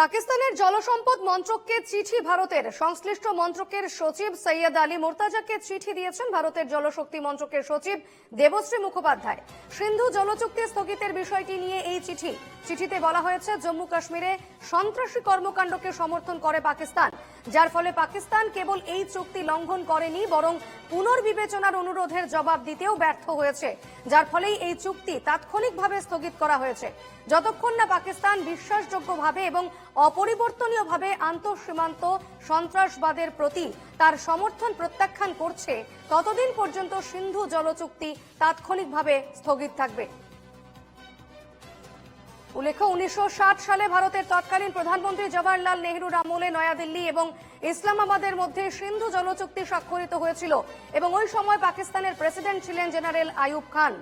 পাকিস্তানের জলসম্পদ মন্ত্রককে চিঠি ভারতের সংশ্লিষ্ট মন্ত্রকের সচিব সৈয়দ আলী মুর্তাজাকে চিঠি দিয়েছেন ভারতের জলশক্তি মন্ত্রকের সচিব দেবশ্রী মুখোপাধ্যায়। সিন্ধু জলচুক্তি স্থগিতের বিষয়টি নিয়ে এই চিঠিতে বলা হয়েছে, জম্মু কাশ্মীরে সন্ত্রাসী কর্মকাণ্ডকে সমর্থন করে পাকিস্তান, যার ফলে পাকিস্তান কেবল এই চুক্তি লঙ্ঘন করেনি বরং পুনর্বিবেচনার অনুরোধের জবাব দিতেও ব্যর্থ হয়েছে, যার ফলেই এই চুক্তি তাৎক্ষণিকভাবে স্থগিত করা হয়েছে। যতক্ষণ না পাকিস্তান বিশ্বাসযোগ্যভাবে এবং অপরিবর্তনীয়ভাবে আন্তঃসীমান্ত সন্ত্রাসবাদের প্রতি তার সমর্থন প্রত্যাখ্যান করছে, ততদিন পর্যন্ত সিন্ধু জলচুক্তি তাৎক্ষণিকভাবে স্থগিত থাকবে। উল্লেখ্য, 1960 সালে ভারতের তৎকালীন প্রধানমন্ত্রী জওহরলাল নেহরুর আমলে নয়াদিল্লি এবং ইসলামাবাদের মধ্যে সিন্ধু জলচুক্তি স্বাক্ষরিত হয়েছিল এবং ওই সময় পাকিস্তানের প্রেসিডেন্ট ছিলেন জেনারেল আইয়ুব খান।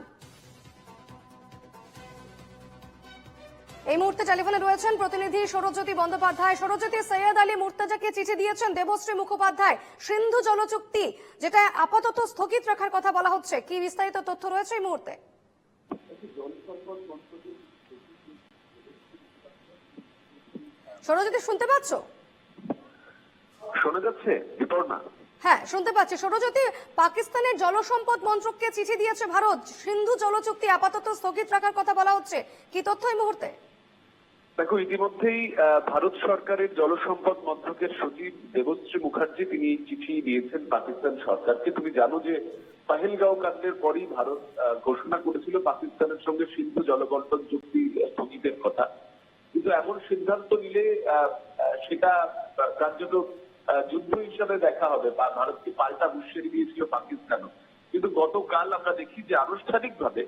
এই মুহূর্তে টেলিফোনে রয়েছেন প্রতিনিধি সৌরজ্যোতি বন্দ্যোপাধ্যায়। সৌরজ্যোতি, সৈয়দ আলী মুর্তাজাকে চিঠি দিয়েছেন দেবশ্রী মুখোপাধ্যায়, সিন্ধু জলচুক্তি যেটা আপাতত স্থগিত রাখার কথা বলা হচ্ছে, কি বিস্তারিত তথ্য রয়েছে এই মুহূর্তে? সৌরজ্যোতি, শুনতে পাচ্ছ? শোনা যাচ্ছে বিপর্ণা? হ্যাঁ, শুনতে পাচ্ছি। সৌরজ্যোতি, পাকিস্তানের জলসম্পদ মন্ত্রককে চিঠি দিয়েছে ভারত, সিন্ধু জলচুক্তি আপাতত স্থগিত রাখার কথা বলা হচ্ছে, কি তথ্য এই মুহূর্তে? দেখো, ইতিমধ্যেই ভারত সরকারের জলসম্পদ মন্ত্রকের সচিব দেবশ্রী মুখার্জি তিনি চিঠি দিয়েছেন পাকিস্তান সরকারকে। তুমি জানো যে পাহেলগাঁও কাণ্ডের পরই ভারত ঘোষণা করেছিল পাকিস্তানের সঙ্গে সিন্ধু জলবন্টন চুক্তি স্থগিতের কথা, কিন্তু এমন সিদ্ধান্ত নিলে সেটা কার্যত যুদ্ধ হিসাবে দেখা হবে বা ভারতকে পাল্টা হুঁশিয়ারি দিয়েছিল পাকিস্তানও। কিন্তু গতকাল আমরা দেখি যে আনুষ্ঠানিকভাবে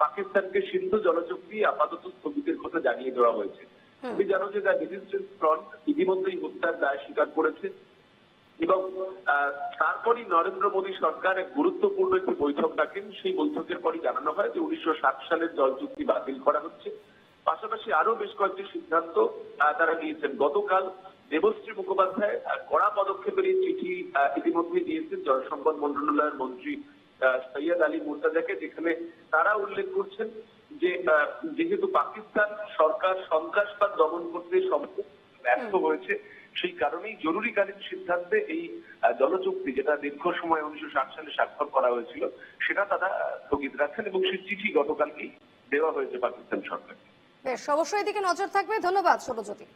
পাকিস্তানকে সিন্ধু জলচুক্তি আপাতত স্থগিতের কথা জানিয়ে দেওয়া হয়েছে। তুমি জানো যে দ্য রেজিস্ট্যান্স ফ্রন্ট ইতিমধ্যেই হত্যার দায় স্বীকার করেছে এবং তারপরই নরেন্দ্র মোদী সরকার এক গুরুত্বপূর্ণ একটি বৈঠক ডাকেন। সেই বৈঠকের পরই জানানো হয় যে 1960 সালের জল চুক্তি বাতিল করা হচ্ছে। পাশাপাশি আরো বেশ কয়েকটি সিদ্ধান্ত তারা নিয়েছেন। গতকাল দেবশ্রী মুখোপাধ্যায় কড়া পদক্ষেপের এই চিঠি ইতিমধ্যে দিয়েছেন জলসম্পদ মন্ত্রণালয়ের মন্ত্রী সৈয়দ আলী মুর্তাজাকে, যেখানে তারা উল্লেখ করছেন যে যেহেতু পাকিস্তান সরকার সন্ত্রাসবাদ দমন করতে সম্পূর্ণ ব্যর্থ হয়েছে, সেই কারণেই জরুরিকালীন সিদ্ধান্তে এই জলচুক্তি, যেটা দীর্ঘ সময় 1960 সালে স্বাক্ষর করা হয়েছিল, সেটা তারা স্থগিত রাখেন এবং সেই চিঠি গতকালকেই দেওয়া হয়েছে পাকিস্তান সরকারকে। বেশ, অবশ্যই এদিকে নজর থাকবে। ধন্যবাদ সৌরজ্যোতি।